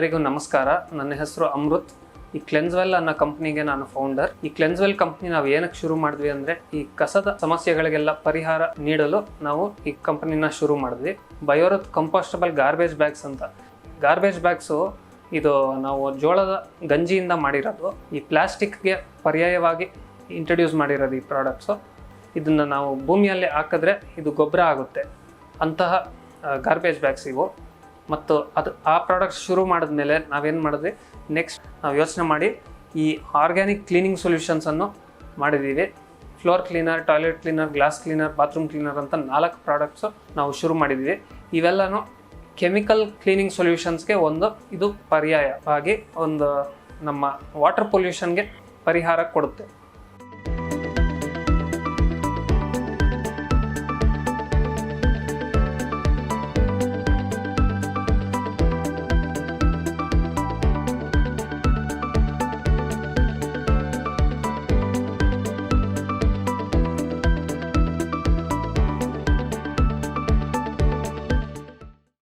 ಎಲ್ಲರಿಗೂ ನಮಸ್ಕಾರ. ನನ್ನ ಹೆಸರು ಅಮೃತ್. ಈ ಕ್ಲೆನ್ಸ್ವೆಲ್ ಅನ್ನೋ ಕಂಪ್ನಿಗೆ ನಾನು ಫೌಂಡರ್. ಈ ಕ್ಲೆನ್ಸ್ವೆಲ್ ಕಂಪ್ನಿ ನಾವು ಏನಕ್ಕೆ ಶುರು ಮಾಡಿದ್ವಿ ಅಂದರೆ ಈ ಕಸದ ಸಮಸ್ಯೆಗಳಿಗೆಲ್ಲ ಪರಿಹಾರ ನೀಡಲು ನಾವು ಈ ಕಂಪನಿನ ಶುರು ಮಾಡಿದ್ವಿ. ಬಯೋರುತ್ ಕಂಪೋಸ್ಟಬಲ್ ಗಾರ್ಬೇಜ್ ಬ್ಯಾಗ್ಸ್ ಅಂತ. ಗಾರ್ಬೇಜ್ ಬ್ಯಾಗ್ಸು ಇದು ನಾವು ಜೋಳದ ಗಂಜಿಯಿಂದ ಮಾಡಿರೋದು. ಈ ಪ್ಲಾಸ್ಟಿಕ್ಗೆ ಪರ್ಯಾಯವಾಗಿ ಇಂಟ್ರಡ್ಯೂಸ್ ಮಾಡಿರೋದು ಈ ಪ್ರಾಡಕ್ಟ್ಸು. ಇದನ್ನು ನಾವು ಭೂಮಿಯಲ್ಲಿ ಹಾಕಿದ್ರೆ ಇದು ಗೊಬ್ಬರ ಆಗುತ್ತೆ ಅಂತಹ ಗಾರ್ಬೇಜ್ ಬ್ಯಾಗ್ಸ್ ಇವು. ಮತ್ತು ಆ ಪ್ರಾಡಕ್ಟ್ಸ್ ಶುರು ಮಾಡಿದ್ಮೇಲೆ ನಾವೇನು ಮಾಡಿದ್ವಿ, ನೆಕ್ಸ್ಟ್ ನಾವು ಯೋಚನೆ ಮಾಡಿ ಈ ಆರ್ಗ್ಯಾನಿಕ್ ಕ್ಲೀನಿಂಗ್ ಸೊಲ್ಯೂಷನ್ಸನ್ನು ಮಾಡಿದ್ದೀವಿ. Floor cleaner, toilet cleaner, glass cleaner, bathroom cleaner ಅಂತ 4 ಪ್ರಾಡಕ್ಟ್ಸು ನಾವು ಶುರು ಮಾಡಿದ್ದೀವಿ. ಇವೆಲ್ಲನೂ ಕೆಮಿಕಲ್ ಕ್ಲೀನಿಂಗ್ ಸೊಲ್ಯೂಷನ್ಸ್ಗೆ ಇದು ಪರ್ಯಾಯವಾಗಿ ನಮ್ಮ ವಾಟರ್ ಪೊಲ್ಯೂಷನ್ಗೆ ಪರಿಹಾರ ಕೊಡುತ್ತೆ.